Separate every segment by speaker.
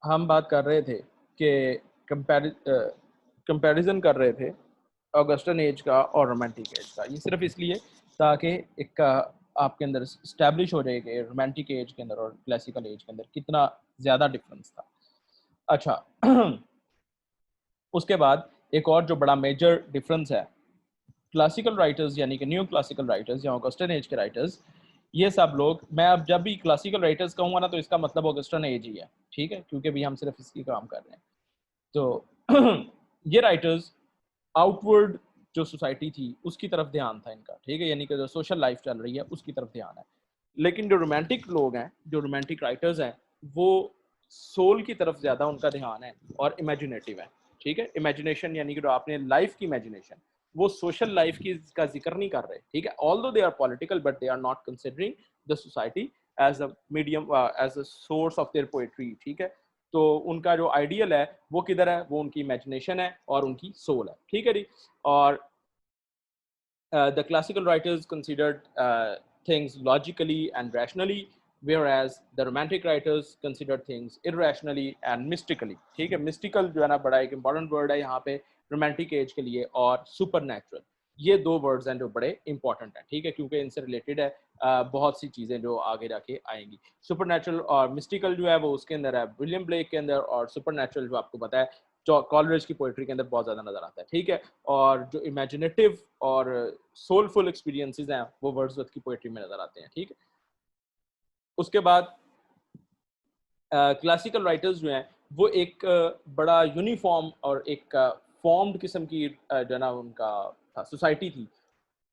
Speaker 1: हम बात कर रहे थे कि कंपैरिजन कर रहे थे ऑगस्टन एज का और रोमांटिक एज का। ये सिर्फ इसलिए ताकि एक आपके अंदर स्टैब्लिश हो जाए कि रोमांटिक एज के अंदर और क्लासिकल एज के अंदर कितना ज़्यादा डिफरेंस था। अच्छा उसके बाद एक और जो बड़ा मेजर डिफरेंस है, क्लासिकल राइटर्स यानी कि न्यू क्लासिकल राइटर्स या ऑगस्टन एज के राइटर्स, ये सब लोग, मैं अब जब भी क्लासिकल राइटर्स कहूँगा ना तो इसका मतलब ऑगस्टन एज ही है, ठीक है, क्योंकि भी हम सिर्फ इसकी काम कर रहे हैं। तो ये राइटर्स आउटवर्ड जो सोसाइटी थी उसकी तरफ ध्यान था इनका, ठीक है, यानी कि जो सोशल लाइफ चल रही है उसकी तरफ ध्यान है। लेकिन जो रोमांटिक लोग हैं, जो रोमांटिक राइटर्स हैं, वो सोल की तरफ ज़्यादा उनका ध्यान है और इमेजिनेटिव है, ठीक है। इमेजिनेशन यानी कि जो आपने लाइफ की इमेजिनेशन, वो सोशल लाइफ की का जिक्र नहीं कर रहे, ठीक है। Although they are political but they are not considering the society as a medium, as a source of their poetry, ठीक है। तो उनका जो आइडियल है वो किधर है, वो उनकी इमेजिनेशन है और उनकी सोल है, ठीक है जी। और the classical writers considered things logically and rationally, whereas the romantic writers considered things irrationally and mystically, ठीक है। mystical जो है ना बड़ा एक important word है यहाँ पे romantic age के लिए, और supernatural, ये दो वर्ड्स हैं जो बड़े इंपॉर्टेंट हैं, ठीक है, क्योंकि इनसे रिलेटेड है बहुत सी चीज़ें जो आगे जाके आएंगी। सुपरनेचुरल और मिस्टिकल जो है वो उसके अंदर है विलियम ब्लेक के अंदर, और सुपरनेचुरल जो आपको पता है कॉलरेज की पोइट्री के अंदर बहुत ज़्यादा नजर आता है, ठीक है। और जो इमेजिनेटिव और सोलफुल एक्सपीरियंसेस हैं वो वर्ड्सवर्थ की पोइट्री में नजर आते हैं, ठीक है। उसके बाद क्लासिकल राइटर्स जो हैं वो एक बड़ा यूनिफॉर्म और एक फॉर्म्ड किस्म की जो ना उनका सोसाइटी थी,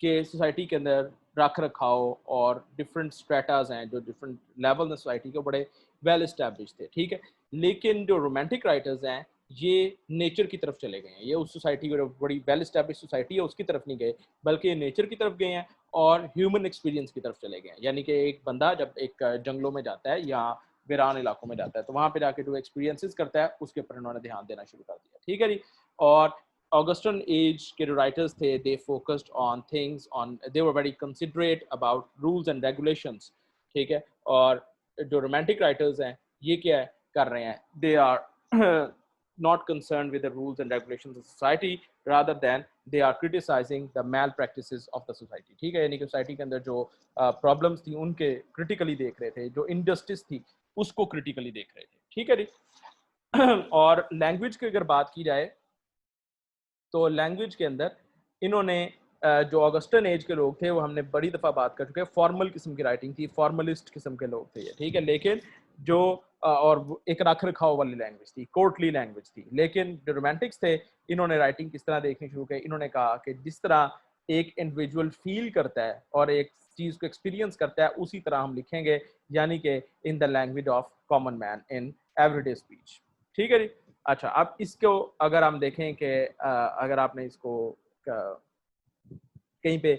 Speaker 1: कि सोसाइटी के अंदर रख रखाव और डिफरेंट स्ट्रेटाज हैं, जो डिफरेंट लेवल में सोसाइटी के बड़े वेल इस्टेब्लिश थे, ठीक है। लेकिन जो रोमांटिक राइटर्स हैं ये नेचर की तरफ चले गए हैं, ये उस सोसाइटी की बड़ी वेल इस्टेब्लिश सोसाइटी है उसकी तरफ नहीं गए, बल्कि ये नेचर की तरफ गए हैं और ह्यूमन एक्सपीरियंस की तरफ चले गए हैं। यानी कि एक बंदा जब एक जंगलों में जाता है या वीरान इलाकों में जाता है तो वहाँ पे जाके जो एक्सपीरियंसेस करता है उसके ऊपर इन्होंने ध्यान देना शुरू कर दिया, ठीक है जी। और Augustan age के जो writers थे, they focused on things on, they were very considerate about rules and regulations, ठीक है। और जो romantic writers हैं ये क्या कर रहे हैं, they are not concerned with the rules and regulations of society, rather than they are criticizing the malpractices of the society, ठीक है। यानी कि सोसाइटी के अंदर जो प्रॉब्लम्स थी उनके क्रिटिकली देख रहे थे, जो इनजस्टिस थी उसको क्रिटिकली देख रहे थे, ठीक है जी। और लैंग्वेज की अगर बात की जाए तो लैंग्वेज के अंदर इन्होंने जो ऑगस्टन एज के लोग थे वो हमने बड़ी दफ़ा बात कर चुके हैं, फॉर्मल किस्म की राइटिंग थी, फॉर्मलिस्ट किस्म के लोग थे ये, ठीक है। लेकिन जो और एक रख रखाव वाली लैंग्वेज थी, कोर्टली लैंग्वेज थी। लेकिन जो रोमांटिक्स थे इन्होंने राइटिंग किस तरह देखनी शुरू की, इन्होंने कहा कि जिस तरह एक इंडिविजुअल फील करता है और एक चीज़ को एक्सपीरियंस करता है उसी तरह हम लिखेंगे, यानी कि इन the language of common man in everyday speech, ठीक है जी। अच्छा, अब इसको अगर हम देखें कि अगर आपने इसको कहीं पे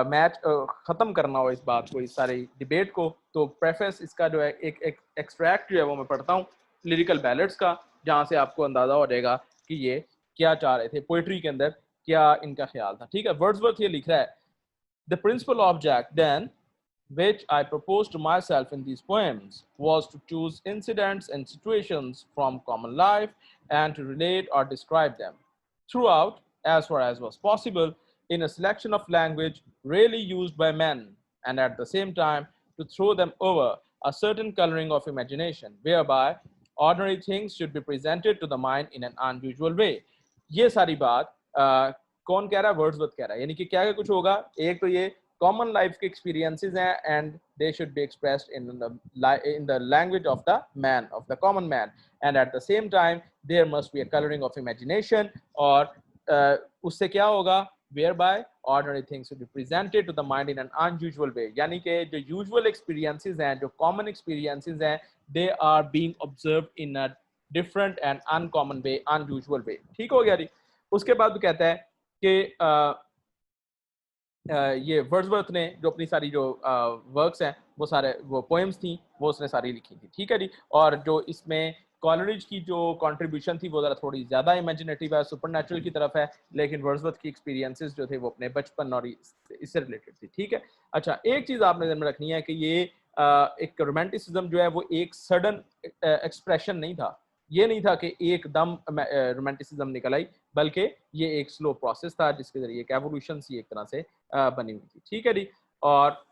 Speaker 1: मैच ख़त्म करना हो इस बात को, इस सारी डिबेट को, तो प्रेफेस इसका जो है एक एक्सट्रैक्ट जो है वो मैं पढ़ता हूँ लिरिकल बैलेट्स का, जहाँ से आपको अंदाज़ा हो जाएगा कि ये क्या चाह रहे थे पोइट्री के अंदर, क्या इनका ख्याल था, ठीक है। वर्ड्सवर्थ ये लिख रहा है, the principal object then which I proposed to myself in these poems was to choose incidents and situations from common life and to relate or describe them throughout, as far as was possible, in a selection of language rarely used by men, and at the same time to throw them over a certain coloring of imagination, whereby ordinary things should be presented to the mind in an unusual way. ये सारी बात कौन कह रहा है, Wordsworth कह रहा है। यानी कि क्या कुछ होगा, एक तो ये कॉमन लाइफ के एक्सपीरियंसेस हैं and they should be expressed in the language of the man, of the common man, and at the same time there must be a colouring of imagination. और उससे क्या होगा, whereby ordinary things will be presented to the mind in an unusual way, यानी कि जो usual experiences हैं, जो common experiences हैं, they are being observed in a different and uncommon way, unusual way, ठीक हो गया जी। उसके बाद वो कहता है कि ये वर्ड्सवर्थ ने जो अपनी सारी जो वर्क्स हैं वो सारे वो पोएम्स थी वो उसने सारी लिखी थी, ठीक है जी। और जो इसमें कॉलरिज की जो कंट्रीब्यूशन थी वो ज़रा थोड़ी ज़्यादा इमेजिनेटिव है, सुपरनैचुरल की तरफ है, लेकिन वर्ड्सवर्थ की एक्सपीरियंसेस जो थे वो अपने बचपन और इससे रिलेटेड थी, ठीक है। अच्छा, एक चीज़ आपने ध्यान में रखनी है कि ये एक रोमांटिसिज्म जो है वो एक सडन एक्सप्रेशन नहीं था, ये नहीं था कि एकदम रोमांटिसिज्म निकल आई, बल्कि ये एक स्लो प्रोसेस था जिसके जरिए एक एवोल्यूशन सी एक तरह से बनी हुई थी। ठीक है जी। और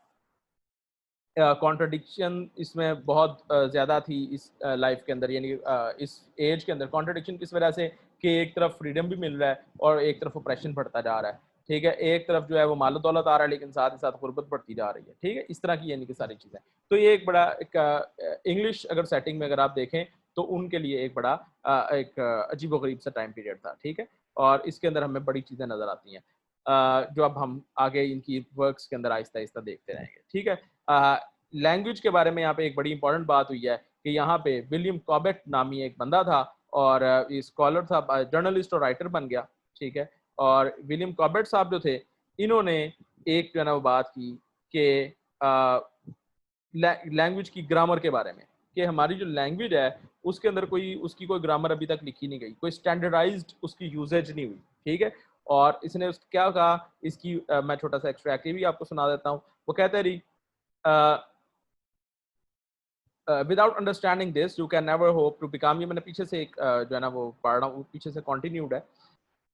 Speaker 1: कॉन्ट्रडिक्शन इसमें बहुत ज़्यादा थी इस लाइफ के अंदर, यानी इस एज के अंदर कॉन्ट्रडिक्शन किस वजह से कि एक तरफ फ्रीडम भी मिल रहा है और एक तरफ ऑप्रेशन बढ़ता जा रहा है। ठीक है, एक तरफ जो है वो मालो दौलत आ रहा है, लेकिन साथ ही साथ गुर्बत बढ़ती जा रही है। ठीक है, इस तरह की यानी कि सारी चीज़ें। तो ये एक बड़ा एक इंग्लिश अगर सेटिंग में अगर आप देखें तो उनके लिए एक बड़ा एक अजीबोगरीब सा टाइम पीरियड था। ठीक है, और इसके अंदर हमें बड़ी चीज़ें नज़र आती हैं जो अब हम आगे इनकी वर्क्स के अंदर आहिस्ता आहिस्ता देखते रहेंगे। ठीक है, लैंग्वेज के बारे में यहाँ पे एक बड़ी इंपॉर्टेंट बात हुई है कि यहाँ पे विलियम कॉबेट नामी एक बंदा था और ये स्कॉलर था, जर्नलिस्ट और राइटर बन गया। ठीक है, और विलियम कॉबेट साहब जो थे, इन्होंने एक जो है ना वो बात की कि लैंग्वेज की ग्रामर के बारे में, कि हमारी जो लैंग्वेज है उसके अंदर कोई उसकी कोई ग्रामर अभी तक लिखी नहीं गई, कोई स्टैंडर्डाइज्ड उसकी यूजेज नहीं हुई। ठीक है, और इसने क्या कहा, इसकी मैं छोटा सा एक्सट्रैक्ट भी आपको सुना देता हूँ। वो कहते हैं without understanding this you can never hope to become, ये मैंने पीछे से एक जो है ना वो पढ़ रहा हूँ, पीछे से कंटिन्यूड है।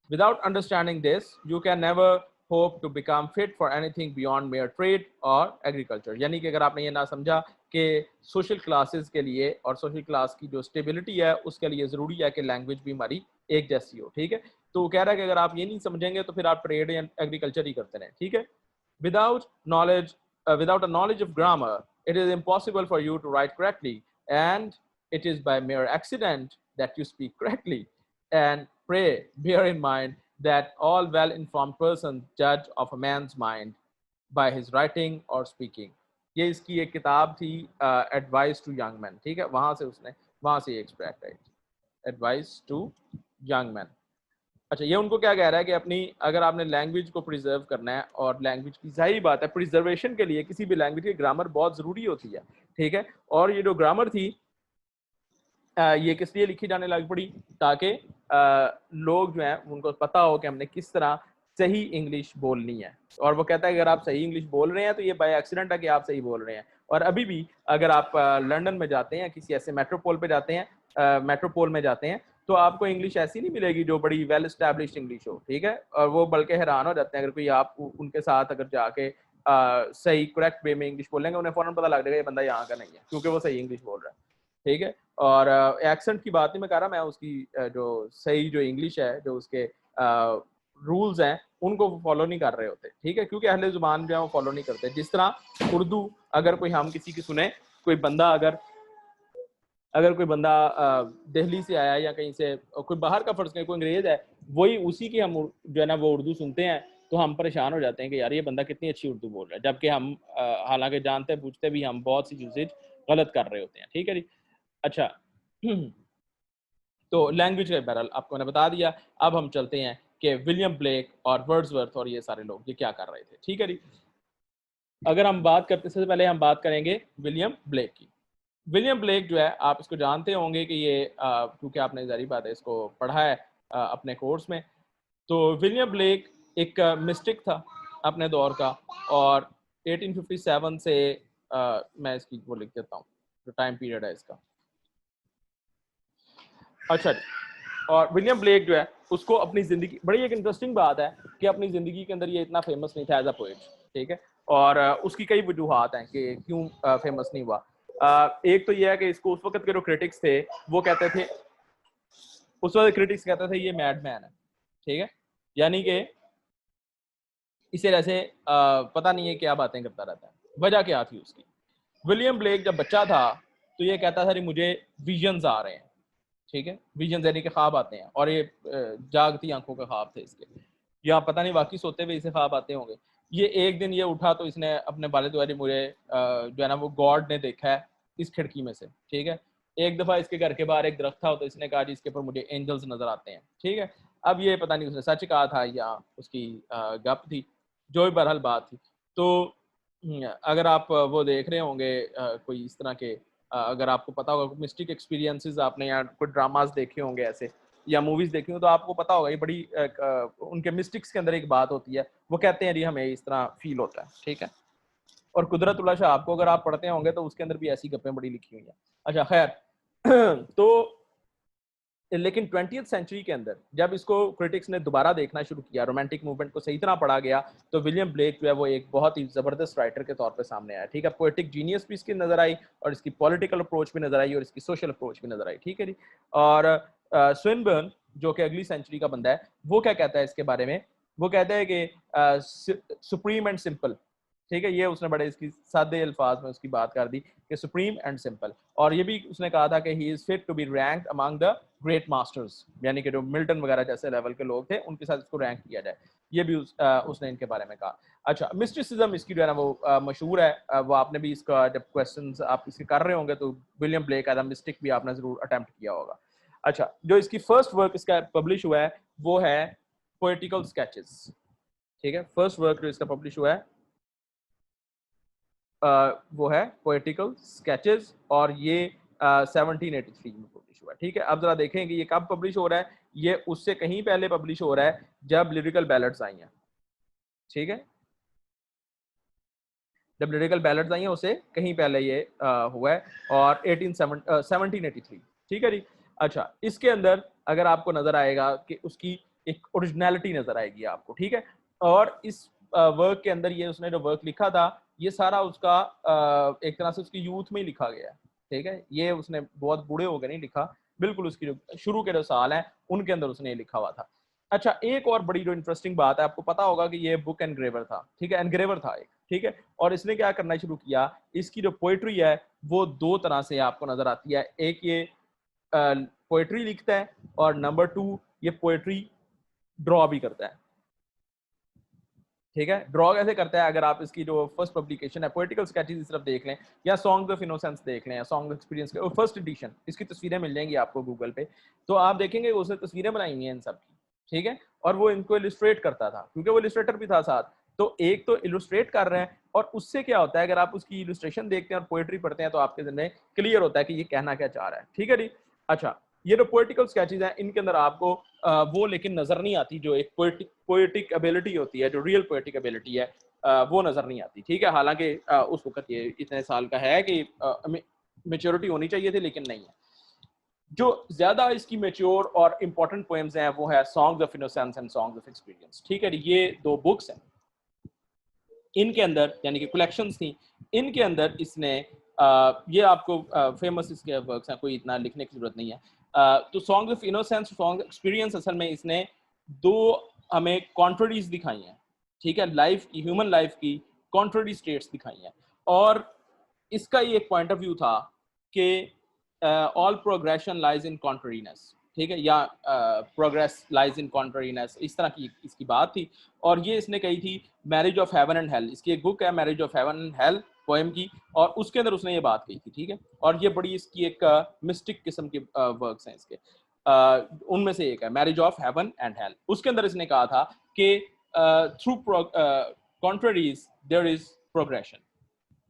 Speaker 1: Without understanding this, you can never hope to become fit for anything beyond mere trade or agriculture। यानी कि अगर आपने ये ना समझा कि सोशल क्लासेस के लिए और सोशल क्लास की जो स्टेबिलिटी है उसके लिए ज़रूरी है कि लैंग्वेज भी हमारी एक जैसी हो। ठीक है, तो वो कह रहा है कि अगर आप ये नहीं समझेंगे तो फिर आप ट्रेड या एग्रीकल्चर ही करते रहें। ठीक है, without knowledge, without a knowledge of grammar, it is impossible for you to write correctly, and it is by mere accident that you speak correctly. And pray, bear in mind that all well-informed persons judge of a man's mind by his writing or speaking। ये इसकी एक किताब थी advice to young man. ठीक है, वहां से extract है, एडवाइस टू यंग मैन। अच्छा, ये उनको क्या कह रहा है कि अपनी अगर आपने लैंग्वेज को प्रिजर्व करना है, और लैंग्वेज की जाहिर बात है प्रिजर्वेशन के लिए किसी भी लैंग्वेज की ग्रामर बहुत ज़रूरी होती है। ठीक है, और ये जो ग्रामर थी ये किस लिए लिखी जाने लग पड़ी, ताकि लोग जो हैं उनको पता हो कि हमने किस तरह सही इंग्लिश बोलनी है। और वो कहता है अगर आप सही इंग्लिश बोल रहे हैं तो ये बाय एक्सीडेंट है कि आप सही बोल रहे हैं। और अभी भी अगर आप लंदन में जाते हैं, किसी ऐसे मेट्रोपोल पे जाते हैं, मेट्रोपोल में जाते हैं, तो आपको इंग्लिश ऐसी नहीं मिलेगी जो बड़ी वेल एस्टैब्लिश्ड इंग्लिश हो। ठीक है, और वो बल्कि हैरान हो जाते हैं अगर कोई आप उनके साथ अगर जाके सही करेक्ट वे में इंग्लिश बोलेंगे, उन्हें फौरन पता लग जाएगा ये बंदा यहाँ का नहीं है, क्योंकि वो सही इंग्लिश बोल रहा है। ठीक है, और एक्सेंट की बात नहीं मैं कर रहा, मैं उसकी जो सही जो इंग्लिश है, जो उसके रूल्स हैं, उनको फॉलो नहीं कर रहे होते। ठीक है, क्योंकि अहले जुबान जो है वो फॉलो नहीं करते। जिस तरह उर्दू अगर कोई हम किसी की सुने, कोई बंदा अगर कोई बंदा दिल्ली से आया या कहीं से कोई बाहर का फर्ज करें, कोई अंग्रेज है, वही उसी की हम जो है ना वो उर्दू सुनते हैं, तो हम परेशान हो जाते हैं कि यार ये बंदा कितनी अच्छी उर्दू बोल रहा है, जबकि हम हालांकि जानते पूछते भी हम बहुत सी यूसेज गलत कर रहे होते हैं। ठीक है जी। अच्छा, तो लैंग्वेज का बहरहाल आपको मैंने बता दिया। अब हम चलते हैं कि विलियम ब्लेक और वर्ड्सवर्थ और ये सारे लोग ये क्या कर रहे थे। ठीक है जी, अगर हम बात करते सबसे पहले हम बात करेंगे विलियम ब्लेक की। विलियम ब्लेक जो है आप इसको जानते होंगे कि ये क्योंकि आपने जारी बात है इसको पढ़ा है अपने कोर्स में। तो विलियम ब्लेक एक मिस्टिक था अपने दौर का, और 1857 से मैं इसकी वो लिख देता हूँ जो टाइम पीरियड है इसका। अच्छा जी, और विलियम ब्लेक जो है उसको अपनी ज़िंदगी, बड़ी एक इंटरेस्टिंग बात है कि अपनी ज़िंदगी के अंदर ये इतना फेमस नहीं था एज अ पोएट। ठीक है, और उसकी कई वजूहत हैं कि क्यों फेमस नहीं हुआ। एक तो ये है कि इसको उस वक्त के जो क्रिटिक्स थे वो कहते थे, उस वक्त क्रिटिक्स कहते थे ये मैड मैन है। ठीक है, यानी कि इसे ऐसे पता नहीं है क्या बातें करता रहता है। वजह क्या थी उसकी? विलियम ब्लेक जब बच्चा था तो ये कहता था कि मुझे विजन्स आ रहे हैं। ठीक है, विजन यानी कि ख्वाब आते हैं, और ये जागती आंखों के ख्वाब थे इसके, या पता नहीं वाकई सोते हुए इसे ख्वाब आते होंगे। ये एक दिन ये उठा तो इसने अपने वालिद वाली मुझे जो है ना वो गॉड ने देखा है इस खिड़की में से। ठीक है, एक दफ़ा इसके घर के बाहर एक दरख्त था तो इसने कहा जी इसके ऊपर मुझे एंजल्स नजर आते हैं। ठीक है, अब ये पता नहीं उसने सच कहा था या उसकी गप थी, जो भी बहरहाल बात थी। तो अगर आप वो देख रहे होंगे कोई इस तरह के अगर आपको पता होगा मिस्टिक एक्सपीरियंसेस आपने या कोई ड्रामास देखे होंगे ऐसे या मूवीज देखी हो, तो आपको पता होगा ये बड़ी उनके मिस्टिक्स के अंदर एक बात होती है, वो कहते हैं जी हमें इस तरह फील होता है। ठीक है, और कुदरतुल्लाह शाह आपको अगर आप पढ़ते होंगे तो उसके अंदर भी ऐसी गप्पें बड़ी लिखी हुई हैं। अच्छा खैर तो लेकिन 20th सेंचुरी के अंदर जब इसको क्रिटिक्स ने दोबारा देखना शुरू किया, रोमांटिक मूवमेंट को सही तरह पढ़ा गया, तो विलियम ब्लेक जो है वो एक बहुत ही ज़बरदस्त राइटर के तौर पे सामने आया। ठीक है, पोएटिक जीनियस भी इसकी नज़र आई, और इसकी पॉलिटिकल अप्रोच भी नज़र आई, और इसकी सोशल अप्रोच भी नज़र आई। ठीक है जी। और स्विनबर्न जो कि अगली सेंचुरी का बंदा है, वो क्या कहता है इसके बारे में? वो कहता है कि सुप्रीम एंड सिंपल। ठीक है, ये उसने बड़े इसकी सादे अल्फाज में उसकी बात कर दी कि सुप्रीम एंड सिंपल। और ये भी उसने कहा था कि he is fit to be ranked among the great masters, यानी कि जो मिल्टन वगैरह जैसे लेवल के लोग थे उनके साथ इसको रैंक किया जाए। ये भी उसने इनके बारे में कहा। अच्छा, मिस्टिसिज्म इसकी जो है ना वो मशहूर है। वो आपने भी इसका जब क्वेश्चंस आप इसके कर रहे होंगे तो William Blake as a mystic भी आपने जरूर अटेम्प्ट किया होगा। अच्छा, जो इसकी फर्स्ट वर्क इसका पब्लिश हुआ है वो है पोएटिकल स्केचेस। ठीक है, फर्स्ट वर्क जो इसका पब्लिश हुआ है वो है पोएटिकल स्केचेस, और ये 1783 में पब्लिश हुआ है। ठीक है, अब जरा देखें कि ये कब पब्लिश हो रहा है। ये उससे कहीं पहले पब्लिश हो रहा है जब लिरिकल बैलेट्स आई हैं। ठीक है, जब लिरिकल बैलेट्स आई हैं उससे कहीं पहले ये हुआ है, और 1783। ठीक है जी। अच्छा, इसके अंदर अगर आपको नजर आएगा कि उसकी एक ओरिजिनलिटी नजर आएगी आपको। ठीक है, और इस वर्क के अंदर ये उसने जो वर्क लिखा था ये सारा उसका एक तरह से उसकी यूथ में ही लिखा गया है। ठीक है, ये उसने बहुत बूढ़े होकर नहीं लिखा, बिल्कुल उसकी जो शुरू के जो साल हैं उनके अंदर उसने ये लिखा हुआ था। अच्छा, एक और बड़ी जो इंटरेस्टिंग बात है, आपको पता होगा कि ये बुक एनग्रेवर था। ठीक है, एनग्रेवर था एक। ठीक है, और इसने क्या करना शुरू किया, इसकी जो पोएट्री है वो दो तरह से आपको नजर आती है। एक ये पोएट्री लिखता है, और नंबर टू ये पोएट्री ड्रॉ भी करता है। ठीक है, ड्रॉ कैसे करता है? अगर आप इसकी जो फर्स्ट पब्लिकेशन है पोएटिकल स्केचेस सिर्फ देख लें, या सॉन्ग्स ऑफ इनोसेंस देख लें, या सॉन्ग एक्सपीरियंस के फर्स्ट एडिशन, इसकी तस्वीरें मिल जाएंगी आपको गूगल पे, तो आप देखेंगे उसने तस्वीरें बनाई हुई हैं इन सब की। ठीक है, और वो इनको इलस्ट्रेट करता था क्योंकि वो इलस्ट्रेटर भी था साथ। तो एक तो इलस्ट्रेट कर रहे हैं, और उससे क्या होता है, अगर आप उसकी इलस्ट्रेशन देखते हैं और पोएट्री पढ़ते हैं तो आपके जहन क्लियर होता है कि ये कहना क्या चाह रहा है। ठीक है जी। अच्छा, ये जो पोएटिकल स्केचेस हैं इनके अंदर आपको वो लेकिन नजर नहीं आती जो एक पोएटिक एबिलिटी होती है, जो रियल पोएटिक एबिलिटी है वो नजर नहीं आती। ठीक है, हालांकि उस वक्त ये इतने साल का है कि मेच्योरिटी होनी चाहिए थी, लेकिन नहीं है। जो ज्यादा इसकी मेच्योर और इंपॉर्टेंट पोएम्स हैं वो है songs of innocence and songs of experience. ठीक है, ये दो बुक्स हैं, इनके अंदर यानी कि कलेक्शंस थी, इनके अंदर इसने ये आपको फेमस इसके वर्क्स हैं, कोई इतना लिखने की जरूरत नहीं है। तो songs of innocence, song experience, असल में इसने दो हमें कॉन्ट्रडीज दिखाई हैं। ठीक है, लाइफ की, ह्यूमन लाइफ की कॉन्ट्रडी स्टेट्स दिखाई हैं, और इसका ये एक पॉइंट ऑफ व्यू था कि ऑल प्रोग्रेशन लाइज इन कॉन्ट्ररीनेस। ठीक है, या प्रोग्रेस लाइज इन कॉन्ट्ररीनेस, इस तरह की इसकी बात थी। और ये इसने कही थी marriage of heaven and hello, इसकी एक बुक है marriage of heaven and hello poem की, और उसके अंदर उसने ये बात कही थी। ठीक है, और ये बड़ी इसकी एक मिस्टिक किस्म के वर्क्स हैं इसके। उनमें से एक है marriage of heaven and hell. उसके अंदर इसने कहा था कि through contraries there is progression.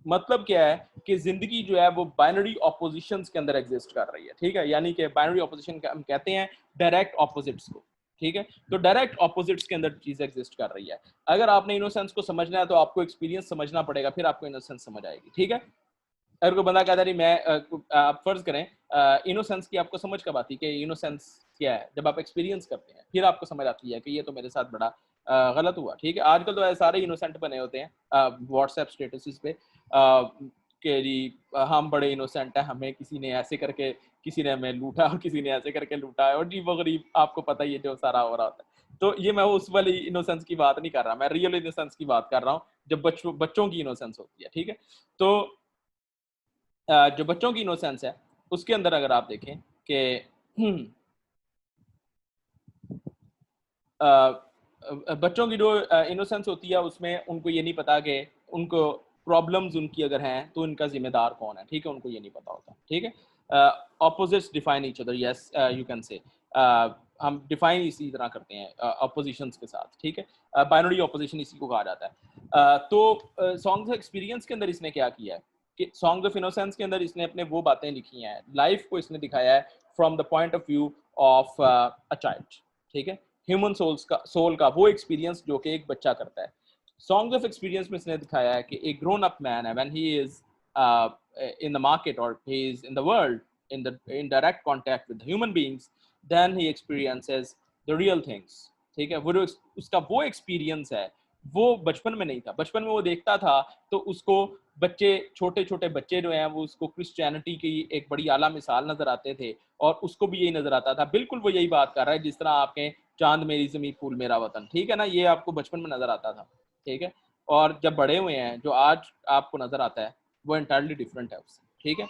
Speaker 1: मतलब क्या है कि जिंदगी जो है वो बाइनरी ऑपोजिशंस के अंदर एग्जिस्ट कर रही है। ठीक है, यानी कि बाइनरी ऑपोजिशन हम कहते हैं डायरेक्ट ऑपोजिट्स को। ठीक है, तो डायरेक्ट ऑपोजिट्स के अंदर चीज एग्जिस्ट कर रही है। अगर आपने इनोसेंस को समझना है तो आपको एक्सपीरियंस समझना पड़ेगा, फिर आपको इनोसेंस समझ आएगी। ठीक है, अगर कोई बंदा कहता है मैं आप फर्ज करें इनोसेंस की आपको समझ कब आती है कि इनोसेंस क्या है, जब आप एक्सपीरियंस करते हैं फिर आपको समझ आती है कि ये तो मेरे साथ बड़ा गलत हुआ। ठीक है, आजकल तो सारे इनोसेंट बने होते हैं व्हाट्सएप स्टेटस पे कि जी हम बड़े इनोसेंट हैं, हमें किसी ने ऐसे करके, किसी ने हमें लूटा और किसी ने ऐसे करके लूटा है, और जी वो गरीब, आपको पता ही है जो सारा हो रहा होता है। तो ये मैं उस वाली इनोसेंस की बात नहीं कर रहा, मैं रियल इनोसेंस की बात कर रहा हूँ, जब बच्चों की इनोसेंस होती है। ठीक है, तो जो बच्चों की इनोसेंस है उसके अंदर अगर आप देखें कि बच्चों की जो इनोसेंस होती है उसमें उनको ये नहीं पता कि उनको प्रॉब्लम्स उनकी अगर हैं तो उनका जिम्मेदार कौन है। ठीक है, उनको ये नहीं पता होता। ठीक है, opposites define each other, yes you can say, हम डिफाइन इसी तरह करते हैं अपोजिशंस के साथ। ठीक है, बाइनरी ऑपोजिशन इसी को कहा जाता है। तो सॉन्ग्स ऑफ एक्सपीरियंस के अंदर इसने क्या किया है कि सॉन्ग्स ऑफ इनोसेंस के अंदर इसने अपने वो बातें लिखी हैं, लाइफ को इसने दिखाया है from the point of view of a child. ठीक है, ह्यूमन सोल का वो एक्सपीरियंस जो कि एक बच्चा करता है। सॉन्ग्स ऑफ एक्सपीरियंस में इसने दिखाया है कि एक ग्रोन अप मैन है, when he is in the market और he is in the world, in direct contact with human beings, then he experiences the real things. ठीक है, वो जो उसका वो एक्सपीरियंस है वो बचपन में नहीं था। बचपन में वो देखता था तो उसको बच्चे, छोटे छोटे बच्चे जो हैं वो उसको क्रिश्चियनिटी की एक बड़ी आला मिसाल नजर आते थे और उसको भी यही नजर आता था। बिल्कुल वो यही बात कर रहा है जिस तरह आपके चांद मेरी जमी फूल मेरा वतन, ठीक है ना, ये आपको बचपन में नजर आता था। ठीक है, और जब बड़े हुए हैं जो आज आपको नजर आता है वो इंटायरली डिफरेंट है उससे। ठीक है,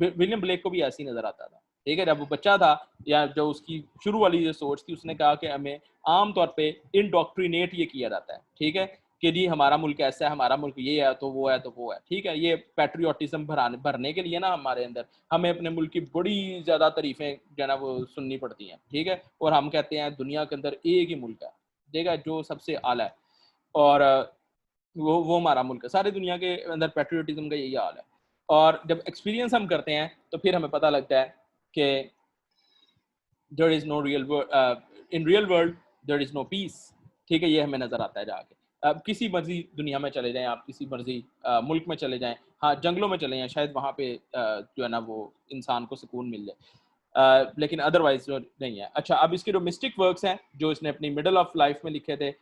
Speaker 1: विलियम ब्लेक को भी ऐसे ही नजर आता था। ठीक है, जब वो बच्चा था या जो उसकी शुरू वाली जो सोच थी, उसने कहा कि हमें आमतौर पे इनडॉक्ट्रिनेट ये किया जाता है। ठीक है, कि जी हमारा मुल्क ऐसा है, हमारा मुल्क ये है, तो वो है, तो वो है। ठीक है, ये पैट्रियोटिज्म भरने के लिए ना हमारे अंदर हमें अपने मुल्क की बड़ी ज़्यादा तारीफें जो है ना वो सुननी पड़ती हैं। ठीक है, और हम कहते हैं दुनिया के अंदर एक ही मुल्क है, ठीक है, जो सबसे आला है, और वो हमारा मुल्क है। सारी दुनिया के अंदर पैट्रियोटिज्म का यही हाल है। और जब एक्सपीरियंस हम करते हैं तो फिर हमें पता लगता है कि there is no real in real world there is no peace. ठीक है, ये हमें नजर आता है जाके। अब किसी मर्जी दुनिया में चले जाएं आप, किसी मर्जी मुल्क में चले जाएं, हाँ जंगलों में चले जाएं, शायद वहाँ पे जो है ना वो इंसान को सुकून मिल जाए, लेकिन अदरवाइज जो नहीं है। अच्छा, अब इसके जो मिस्टिक वर्क्स हैं जो इसने अपनी मिडल ऑफ लाइफ में लिखे थे,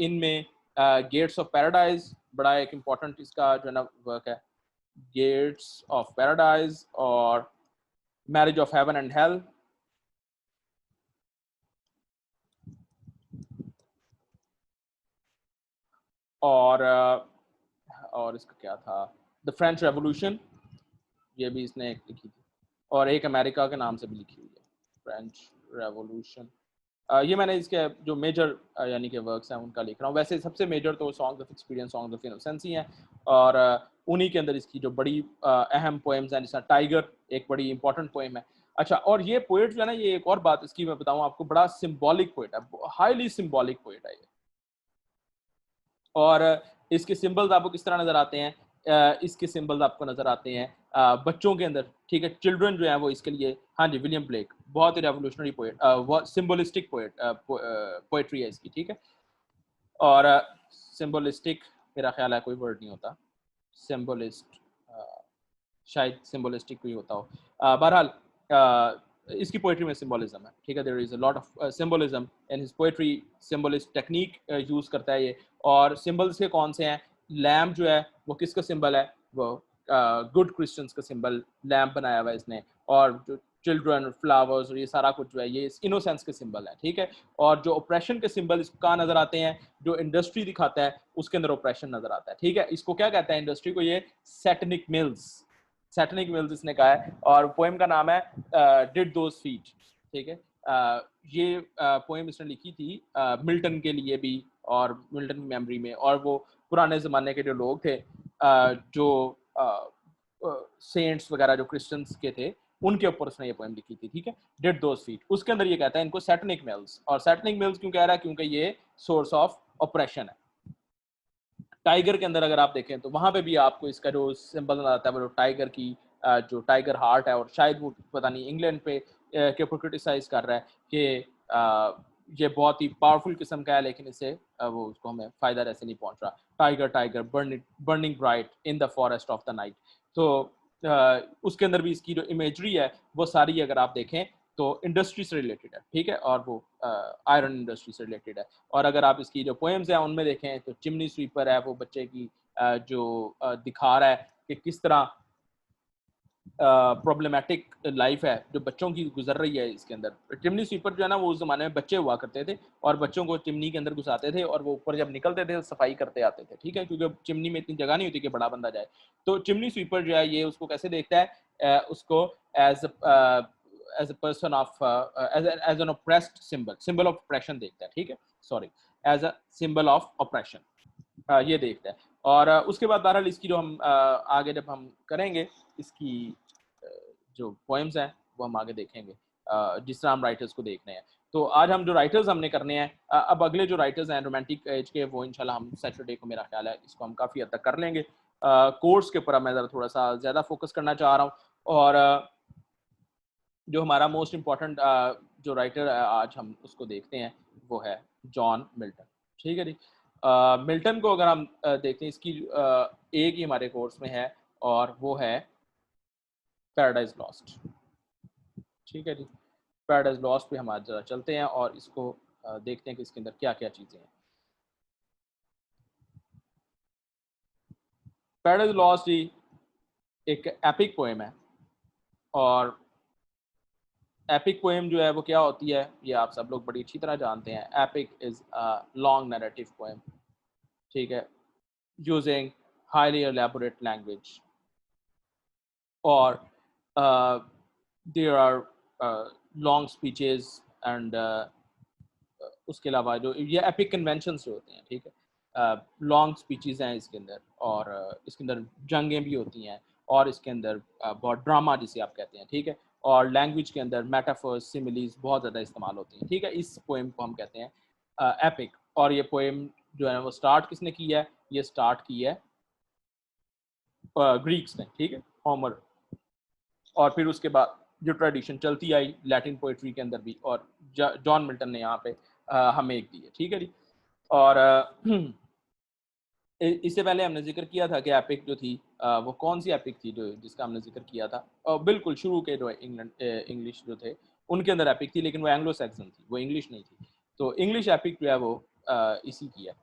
Speaker 1: इनमें गेट्स ऑफ पैराडाइज बड़ा एक इम्पॉर्टेंट इसका जो है ना वर्क है। गेट्स ऑफ पैराडाइज और marriage of heaven and hello, और इसका क्या था, द फ्रेंच रेवोल्यूशन, ये भी इसने एक लिखी थी, और एक अमेरिका के नाम से भी लिखी हुई है, फ्रेंच रेवोल्यूशन। ये मैंने इसके जो मेजर यानी कि वर्क्स हैं उनका लिख रहा हूँ। वैसे सबसे मेजर तो songs of experience, songs of innocence ही हैं, और उन्हीं के अंदर इसकी जो बड़ी अहम पोएम्स हैं, जैसा टाइगर एक बड़ी इंपॉर्टेंट पोएम है। अच्छा, और ये पोएट जो है ना, ये एक और बात इसकी मैं बताऊँ आपको, बड़ा सिम्बॉलिक पोएट है, हाईली सिम्बॉलिक पोएट है ये। और इसके सिंबल्स आपको किस तरह नजर आते हैं, इसके सिंबल्स आपको नजर आते हैं बच्चों के अंदर। ठीक है, चिल्ड्रन जो है वो इसके लिए, हाँ जी, विलियम ब्लेक बहुत ही रेवोल्यूशनरी पोएट, बहुत सिंबलिस्टिक पोएट्री है इसकी। ठीक है, और सिंबलिस्टिक मेरा ख्याल है कोई वर्ड नहीं होता, सिंबलिस्ट, शायद सिंबलिस्टिक कोई होता हो। बहरहाल इसकी पोएट्री में सिंबलिज्म है। ठीक है, there is a lot of symbolism in his poetry. Symbolist technique use करता है ये। और सिंबल्स के कौन से हैं, लैम्प जो है वो किसका सिंबल है, वो गुड क्रिश्चियंस का सिंबल लैम्प बनाया हुआ है इसने। और जो चिल्ड्रन, फ्लावर्स और ये सारा कुछ जो है ये इनोसेंस के सिंबल है। ठीक है, और जो ऑपरेशन के सिंबल इसको कहाँ नजर आते हैं, जो इंडस्ट्री दिखाता है उसके अंदर ऑपरेशन नजर आता है। ठीक है, इसको क्या कहता है इंडस्ट्री को, ये सैटनिक मिल्स, सैटनिक मिल्स इसने कहा है। और पोएम का नाम है डिड दोज फीट। ठीक है, ये पोएम इसने लिखी थी मिल्टन के लिए भी, और मिल्टन की मेमोरी में, और वो पुराने ज़माने के जो लोग थे, जो सेंट्स वगैरह जो क्रिश्चियंस के थे, उनके ऊपर उसने ये पोएम लिखी थी। ठीक है, डिड दोज फीट, उसके अंदर ये कहता है इनको सैटनिक मिल्स। और सैटनिक मिल्स क्यों कह रहा है, क्योंकि ये सोर्स ऑफ ऑपरेशन है। टाइगर के अंदर अगर आप देखें तो वहां पे भी आपको इसका जो सिंबल नजर आता है वो टाइगर की जो टाइगर हार्ट है, और शायद वो पता नहीं इंग्लैंड पे के ऊपर क्रिटिसाइज कर रहा है कि ये बहुत ही पावरफुल किस्म का है, लेकिन इससे वो उसको हमें फायदा ऐसे नहीं पहुंच रहा। Tiger tiger burning bright in the forest of the night. तो उसके अंदर भी इसकी जो इमेजरी है वो सारी अगर आप देखें तो इंडस्ट्री से रिलेटेड है। ठीक है, और वो आयरन इंडस्ट्री से रिलेटेड है। और अगर आप इसकी जो पोएम्स हैं उनमें देखें तो चिमनी स्वीपर है, वो बच्चे की जो दिखा रहा है कि किस तरह प्रॉब्लमेटिक लाइफ है जो बच्चों की गुजर रही है इसके अंदर। चिमनी स्वीपर जो है ना वो उस जमाने में बच्चे हुआ करते थे, और बच्चों को चिमनी के अंदर घुसाते थे, और वो ऊपर जब निकलते थे तो सफाई करते आते थे। ठीक है, क्योंकि चिमनी में इतनी जगह नहीं होती कि बड़ा बंदा जाए। तो चिमनी स्वीपर जो है ये उसको कैसे देखता है, उसको as as a person of as an oppressed symbol, symbol of oppression देखता है। ठीक है, sorry, as a symbol of oppression ये देखता है। और उसके बाद बहरहाल इसकी जो हम आगे जब हम करेंगे इसकी अ, जो पोएम्स हैं वो हम आगे देखेंगे, जिस तरह हम राइटर्स को देख रहे हैं। तो आज हम जो राइटर्स हमने करने हैं, अब अगले जो राइटर्स हैं रोमांटिक एज के, वो इंशाल्लाह हम सैटरडे को, मेरा ख्याल है इसको हम काफ़ी हद तक कर लेंगे। कोर्स के ऊपर मैं ज़रा थोड़ा सा ज़्यादा फोकस करना चाह रहा हूँ। और जो हमारा मोस्ट इम्पॉर्टेंट जो राइटर आज हम उसको देखते हैं वो है जॉन मिल्टन। ठीक है जी, मिल्टन को अगर हम देखते हैं, इसकी एक ही हमारे कोर्स में है, और वो है पैराडाइज लॉस्ट। ठीक है जी, पैराडाइज लॉस्ट पे हम आज जरा चलते हैं और इसको देखते हैं कि इसके अंदर क्या क्या चीज़ें हैं। पैराडाइज लॉस्ट जी एक एपिक पोएम है, और एपिक पोएम जो है वो क्या होती है ये आप सब लोग बड़ी अच्छी तरह जानते हैं। Epic is a long narrative poem, ठीक है, यूजिंग हाईली एलैबोरेट लैंग्वेज, और there are long speeches and उसके अलावा जो ये एपिक कन्वेंशन जो होते हैं, ठीक है, लॉन्ग स्पीचेस हैं इसके अंदर, और इसके अंदर जंगें भी होती हैं, और इसके अंदर बहुत ड्रामा जिसे आप कहते हैं, ठीक है, और लैंग्वेज के अंदर मेटाफर्स सिमिलीज बहुत ज़्यादा इस्तेमाल होती हैं, ठीक है। इस पोएम को हम कहते हैं एपिक। और ये पोएम जो है वो स्टार्ट किसने की है, ये स्टार्ट की है ग्रीक्स ने, ठीक है, होमर। और फिर उसके बाद जो ट्रेडिशन चलती आई लैटिन पोइट्री के अंदर भी, और जॉन मिल्टन ने यहाँ पे हमें एक दी है, ठीक है जी। और इससे पहले हमने जिक्र किया था कि एपिक जो थी वो कौन सी एपिक थी जो जिसका हमने जिक्र किया था, और बिल्कुल शुरू के जो इंग्लिश जो थे उनके अंदर एपिक थी, लेकिन वो एंग्लो सैक्सन थी, वो इंग्लिश नहीं थी। तो इंग्लिश एपिक जो है वो इसी की है,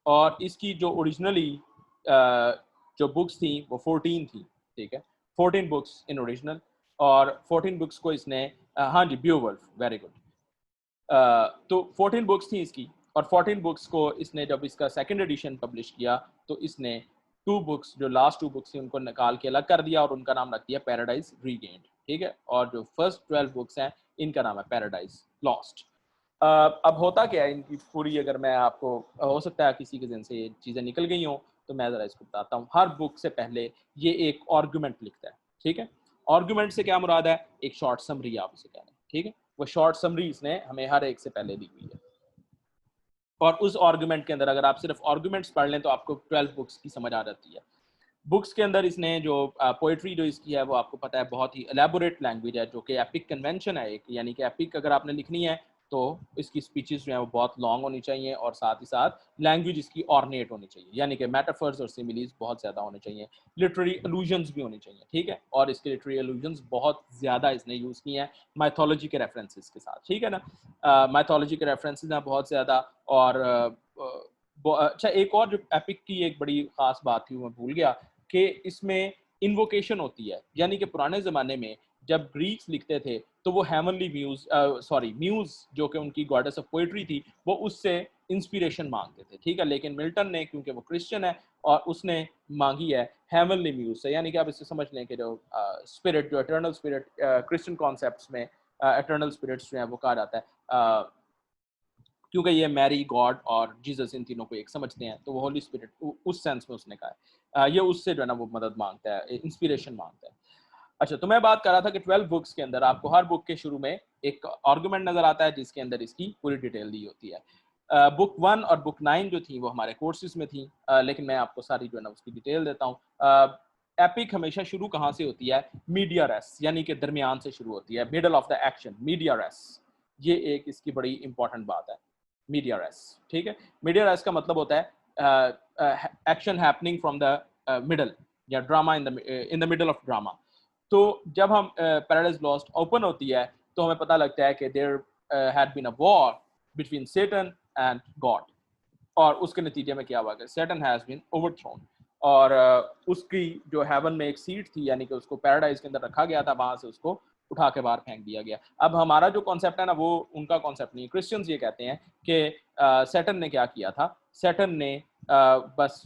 Speaker 1: और इसकी जो ओरिजिनली जो बुक्स थी वो 14 थी, ठीक है, 14 बुक्स इन ओरिजिनल, और 14 बुक्स को इसने हाँ जी, ब्यूवल्फ, वेरी गुड। तो 14 बुक्स थी इसकी, और 14 बुक्स को इसने जब इसका सेकंड एडिशन पब्लिश किया तो इसने 2 बुक्स, जो लास्ट 2 बुक्स थी उनको निकाल के अलग कर दिया और उनका नाम रख दिया पैराडाइज रीगेन्ड, ठीक है। और जो फर्स्ट 12 बुक्स हैं इनका नाम है पैराडाइज लॉस्ट। अब होता क्या है इनकी पूरी, अगर मैं आपको हो सकता है किसी के दिन से ये चीज़ें निकल गई हों, तो मैं ज़रा इसको बताता हूँ। हर बुक से पहले ये एक आर्गुमेंट लिखता है, ठीक है। आर्गुमेंट से क्या मुराद है, एक शॉर्ट समरी आप उसे कह रहे हैं, ठीक है। वो शॉर्ट समरी इसने हमें हर एक से पहले दी हुई है, और उस आर्गुमेंट के अंदर अगर आप सिर्फ आर्गुमेंट्स पढ़ लें तो आपको 12 बुक्स की समझ आ जाती है। बुक्स के अंदर इसने जो पोएट्री जो इसकी है वो आपको पता है बहुत ही एलैबोरेट लैंग्वेज है, जो कि एपिक कन्वेंशन है एक, यानी कि एपिक अगर आपने लिखनी है तो इसकी स्पीचेस जो है वो बहुत लॉन्ग होनी चाहिए, और साथ ही साथ लैंग्वेज इसकी ऑर्नेट होनी चाहिए, यानी कि मेटाफर्स और सिमिलीज बहुत ज़्यादा होने चाहिए, लिटरेरी एलूजन्स भी होनी चाहिए, ठीक है। और इसके लिटरेरी एलूजन्स बहुत ज़्यादा इसने यूज़ किए हैं माइथोलॉजी के रेफरेंसेस के साथ, ठीक है ना। माइथोलॉजी के रेफरेंसेस हैं बहुत ज़्यादा, और अच्छा, एक और जो एपिक की एक बड़ी खास बात थी वो मैं भूल गया, कि इसमें इन्वोकेशन होती है, यानी कि पुराने ज़माने में जब ग्रीक्स लिखते थे तो वो हेवनली म्यूज जो कि उनकी गॉडेस ऑफ पोएट्री थी, वो उससे इंस्पिरेशन मांगते थे, ठीक है। लेकिन मिल्टन ने, क्योंकि वो क्रिश्चियन है, और उसने मांगी है हेवनली म्यूज से, यानी कि आप इसे समझ लें कि जो स्पिरिट, जो एटर्नल स्पिरिट क्रिश्चियन कॉन्सेप्ट्स में एटर्नल स्पिरिट्स जो है वो कहा जाता है, क्योंकि ये मैरी, गॉड और जीसस इन तीनों को एक समझते हैं, तो वो होली स्पिरिट उस सेंस में उसने कहा है। ये उससे जो है ना वो मदद मांगता है, इंस्पिरेशन मांगता है। अच्छा, तो मैं बात कर रहा था कि 12 बुक्स के अंदर आपको हर बुक के शुरू में एक आर्गुमेंट नजर आता है जिसके अंदर इसकी पूरी डिटेल दी होती है। बुक 1 और बुक 9 जो थी वो हमारे कोर्सेज में थी, लेकिन मैं आपको सारी जो है ना उसकी डिटेल देता हूँ। एपिक हमेशा शुरू कहाँ से होती है, मीडिया रेस, यानी कि दरमियान से शुरू होती है, middle of the action, media res. ये एक इसकी बड़ी इंपॉर्टेंट बात है, मीडिया रेस, ठीक है। मीडिया रेस का मतलब होता है action happening from the middle, या drama in the middle of drama. तो जब हम पैराडाइज लॉस्ट ओपन होती है तो हमें पता लगता है कि there had been a war between Satan and God, और उसके नतीजे में क्या हुआ कि सैटर्न हैज बीन ओवरथ्रोन, और उसकी जो हेवन में एक सीट थी, यानी कि उसको पैराडाइज के अंदर रखा गया था, वहां से उसको उठा के बाहर फेंक दिया गया। अब हमारा जो कॉन्सेप्ट है ना वो उनका कॉन्सेप्ट नहीं है। क्रिश्चियंस ये कहते हैं कि सैटर्न ने क्या किया था, सैटर्न ने बस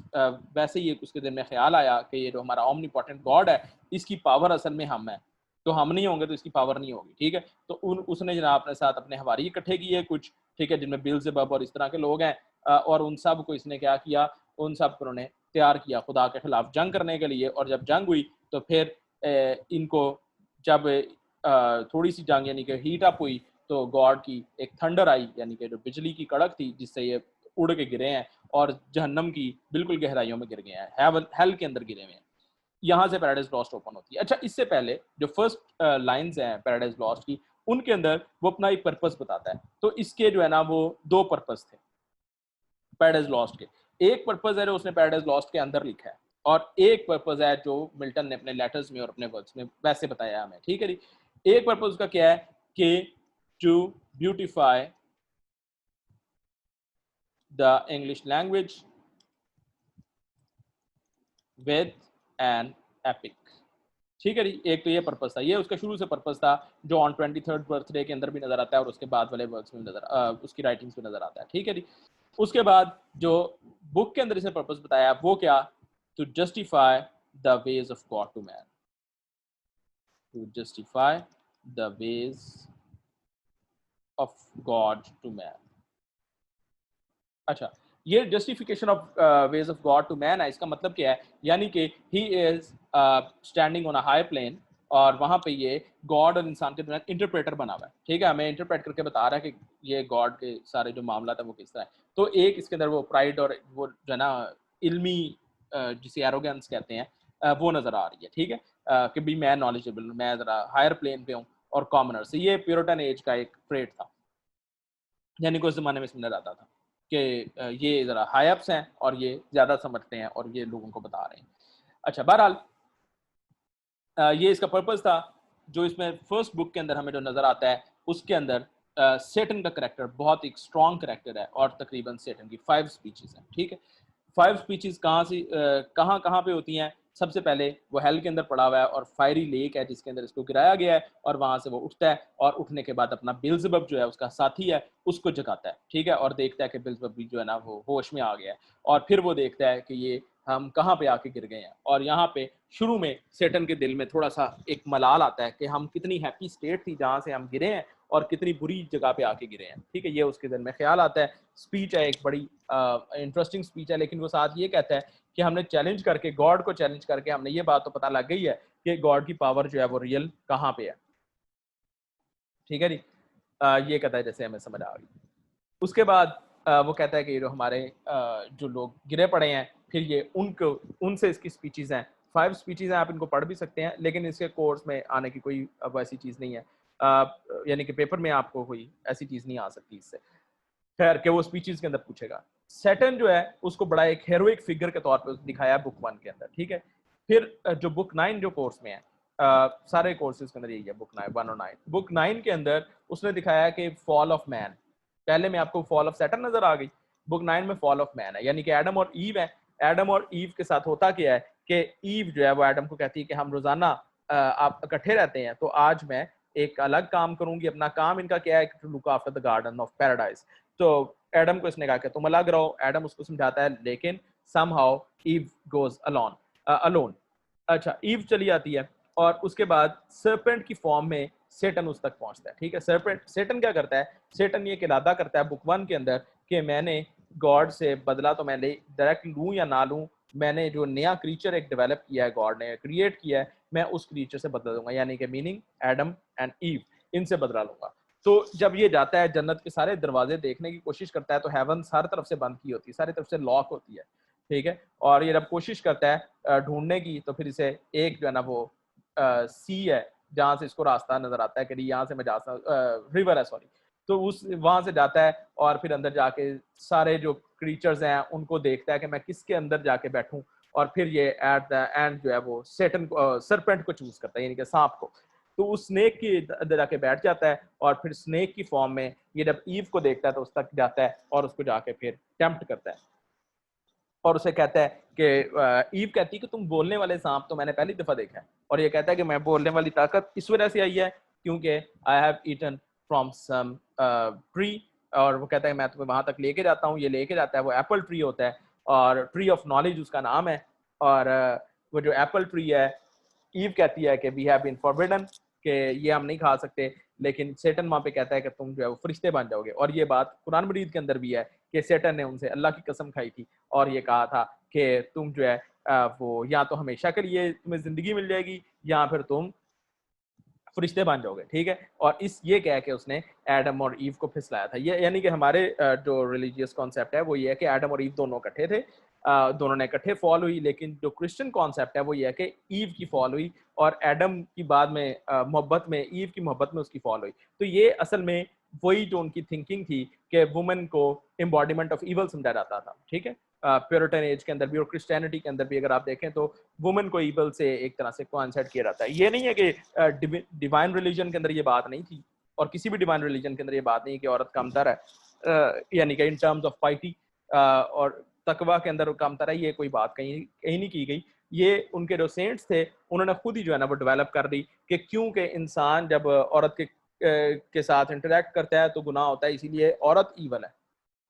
Speaker 1: वैसे ही उसके दिल में ख्याल आया कि ये जो हमारा ओमनीपोटेंट गॉड है इसकी पावर असल में हम है, तो हम नहीं होंगे तो इसकी पावर नहीं होगी, ठीक है। तो उसने जनाब अपने साथ अपने हवारी इकट्ठे किए कुछ, ठीक है, जिनमें बिल्ज़ेबब और इस तरह के लोग हैं, और उन सब को इसने क्या किया, उन सब को उन्होंने तैयार किया खुदा के खिलाफ जंग करने के लिए। और जब जंग हुई तो फिर इनको जब थोड़ी सी जंग यानी कि हीट अप हुई तो गॉड की एक थंडर आई, यानी कि जो बिजली की कड़क थी जिससे ये उड़ के गिरे हैं और जहन्नम की बिल्कुल गहराइयों में गिर गए हैं, हेल के अंदर गिरे हुए हैं। यहाँ से पैराडाइज लॉस्ट ओपन होती है। अच्छा, इससे पहले जो फर्स्ट लाइंस हैं पैराडाइज लॉस्ट की, उनके अंदर वो अपना एक पर्पस बताता है। तो इसके जो है ना वो 2 पर्पस थे पैराडाइज लॉस्ट के। एक पर्पस है जो उसने पैराडाइज लॉस्ट के अंदर लिखा है, और एक पर्पस है जो मिल्टन ने अपने लेटर्स में और अपने वर्क्स में वैसे बताया हमें, ठीक है जी। एक पर्पस उसका क्या है कि to beautify the English language with an epic। ठीक है जी, एक तो ये पर्पस था, ये उसका शुरू से पर्पस था जो ऑन 23rd बर्थडे के अंदर भी नजर आता है और उसके बाद वाले वर्क्स में उसकी राइटिंग्स में नजर आता है। ठीक है जी। उसके बाद जो बुक के अंदर इसे पर्पस बताया वो क्या, to justify the ways of God to man, to justify the ways of God to man. अच्छा, ये justification of ways of God to man है, इसका मतलब क्या है, यानी कि he is standing on a high plane और वहां पे ये गॉड और इंसान के दरमियान इंटरप्रेटर बना हुआ है। ठीक है, हमें इंटरप्रेट करके बता रहा है कि ये गॉड के सारे जो मामला था वो किस तरह है। तो एक इसके अंदर वो प्राइड और वो जो है ना इल्मी जिसे एरोगेंस कहते हैं वो नजर आ रही है। ठीक है, कि भी मैं नॉलेजेबल, मैं जरा हायर प्लेन पे हूँ और कॉमनर से, ये प्योरिटन एज का एक ट्रेट था, यानी कि उस जमाने में समझा जाता था कि ये ज़रा हाई अप्स हैं और ये ज़्यादा समझते हैं और ये लोगों को बता रहे हैं। अच्छा, बहरहाल ये इसका पर्पस था। जो इसमें फर्स्ट बुक के अंदर हमें जो नज़र आता है उसके अंदर सेटन का करेक्टर बहुत एक स्ट्रॉन्ग करेक्टर है और तकरीबन सेटन की 5 स्पीचेस हैं। ठीक है, 5 स्पीचेस कहाँ से कहाँ कहाँ पे होती हैं। सबसे पहले वो हेल के अंदर पड़ा हुआ है और फायरी लेक है जिसके अंदर इसको गिराया गया है और वहां से वो उठता है और उठने के बाद अपना बिल्ज़ेबब जो है उसका साथी है उसको जगाता है। ठीक है, और देखता है कि बिल्ज़ेबब भी जो है ना वो होश में आ गया है और फिर वो देखता है कि ये हम कहाँ पे आके गिर गए हैं। और यहाँ पे शुरू में सेटन के दिल में थोड़ा सा एक मलाल आता है कि हम कितनी हैप्पी स्टेट थी जहाँ से हम गिरे हैं और कितनी बुरी जगह पे आके गिरे हैं। ठीक है, ये उसके दिल में ख्याल आता है। स्पीच है, एक बड़ी इंटरेस्टिंग स्पीच है, लेकिन वो साथ ये कहता है कि हमने चैलेंज करके, गॉड को चैलेंज करके हमने ये बात तो पता लग गई है कि गॉड की पावर जो है वो रियल कहाँ पे है। ठीक है जी, ये कहता है जैसे हमें समझ आ गई। उसके बाद वो कहता है कि जो हमारे जो लोग गिरे पड़े हैं फिर ये उनको उनसे इसकी स्पीचेस हैं, 5 स्पीचेस हैं, आप इनको पढ़ भी सकते हैं लेकिन इसके कोर्स में आने की कोई अब ऐसी चीज़ नहीं है, यानी कि पेपर में आपको कोई ऐसी चीज़ नहीं आ सकती इससे। खैर के वो स्पीचेस के अंदर पूछेगा। सैटर्न जो है उसको बड़ा एक हीरोइक फिगर के तौर पे दिखाया है बुक 1 के अंदर। ठीक है, फिर जो बुक 9 जो कोर्स में है, सारे कोर्सेज के अंदर यही है, बुक 9 1 और 9। बुक 9 के अंदर उसने दिखाया कि फॉल ऑफ मैन, पहले में आपको फॉल ऑफ सैटर्न नजर आ गई, बुक 9 में फॉल ऑफ मैन है, यानी कि एडम और ईव है। एडम और ईव के साथ होता क्या है कि ईव जो है वो एडम को कहती है कि हम रोजाना आप इकट्ठे रहते हैं तो आज मैं एक अलग काम करूंगी। अपना काम इनका क्या है, to look after the garden of paradise. तो एडम को इसने कहा कि तुम अलग रहो, एडम उसको समझाता है, लेकिन somehow Eve goes alone alone. अच्छा, ईव चली आती है और उसके बाद सर्पेंट की फॉर्म में सेटन उस तक पहुंचता है। ठीक है, सर्पेंट सेटन क्या करता है, सेटन ये इरादा करता है बुक 1 के अंदर कि मैंने गॉड से बदला तो मैं डायरेक्ट लूं या ना लूं, मैंने जो नया क्रीचर एक डेवलप किया है, गॉड ने क्रिएट किया है, मैं उस क्रीचर से बदला दूंगा, यानी कि मीनिंग एडम एंड ईव, इनसे बदला लूंगा। तो जब ये जाता है जन्नत के सारे दरवाजे देखने की कोशिश करता है तो हेवन हर तरफ से बंद की होती है, सारी तरफ से लॉक होती है। ठीक है, और ये जब कोशिश करता है ढूंढने की तो फिर इसे एक जो है ना वो सी है जहाँ से इसको रास्ता नजर आता है कि यहाँ से मैं जा सकता, रिवर है सॉरी, तो उस वहां से जाता है और फिर अंदर जाके सारे जो क्रीचर्स हैं उनको देखता है कि मैं किसके अंदर जाके बैठूं, और फिर ये एट द एंड जो है वो सेटन सरपेंट को चूज करता है, यानी कि सांप को। तो उस स्नेक के अंदर जाके बैठ जाता है और फिर स्नेक की फॉर्म में ये जब ईव को देखता है तो उस तक जाता है और उसको जाके फिर टेम्प्ट करता है और उसे कहता है कि ईव कहती है कि तुम बोलने वाले सांप तो मैंने पहली दफा देखा है, और ये कहता है कि मैं बोलने वाली ताकत इस वजह से आई है क्योंकि I have eaten from some tree, और वो कहता है मैं तुम्हें वहां तक लेके जाता हूँ। ये लेके जाता है, वो एप्पल ट्री होता है और ट्री ऑफ नॉलेज उसका नाम है। और वो जो एप्पल ट्री है, ईव कहती है कि वी हैव बीन फॉरबिडन, कि ये हम नहीं खा सकते, लेकिन सेटन वहां पे कहता है कि तुम जो है वो फरिश्ते बन जाओगे। और ये बात कुरान मजीद के अंदर भी है कि सेटन ने उनसे अल्लाह की कसम खाई थी और ये कहा था कि तुम जो है वो या तो हमेशा के लिए तुम्हें जिंदगी मिल जाएगी या फिर तुम फरिश्ते बन जाओगे। ठीक है, और इस ये कह के उसने एडम और ईव को फिसलाया था। ये यानी कि हमारे जो रिलीजियस कॉन्सेप्ट है वो ये है कि एडम और ईव दोनों इकट्ठे थे, दोनों ने इकट्ठे फॉल हुई, लेकिन जो क्रिश्चियन कॉन्सेप्ट है वो ये है कि ईव की फॉल हुई और एडम की बाद में मोहब्बत में, ईव की मोहब्बत में उसकी फॉल हुई। तो ये असल में वही जो उनकी थिंकिंग थी कि वुमेन को एम्बॉडीमेंट ऑफ इवल समझा जाता था। ठीक है, प्योरिटन एज के अंदर भी और क्रिश्चियनिटी के अंदर भी अगर आप देखें तो वुमेन को इवल से एक तरह से कोइंसाइड किया जाता है। ये नहीं है कि डिवाइन रिलीजन के अंदर ये बात नहीं थी और किसी भी डिवाइन रिलीजन के अंदर ये बात नहीं है कि औरत कमतर है, यानी कि इन टर्म्स ऑफ पाइटी और तकवा के अंदर कमतर है, ये कोई बात कहीं कहीं नहीं की गई। ये उनके जो सेंट्स थे उन्होंने खुद ही जो है ना वो डेवलप कर दी कि क्योंकि इंसान जब औरत के साथ इंटरेक्ट करता है तो गुनाह होता है, इसीलिए औरत ईवल है।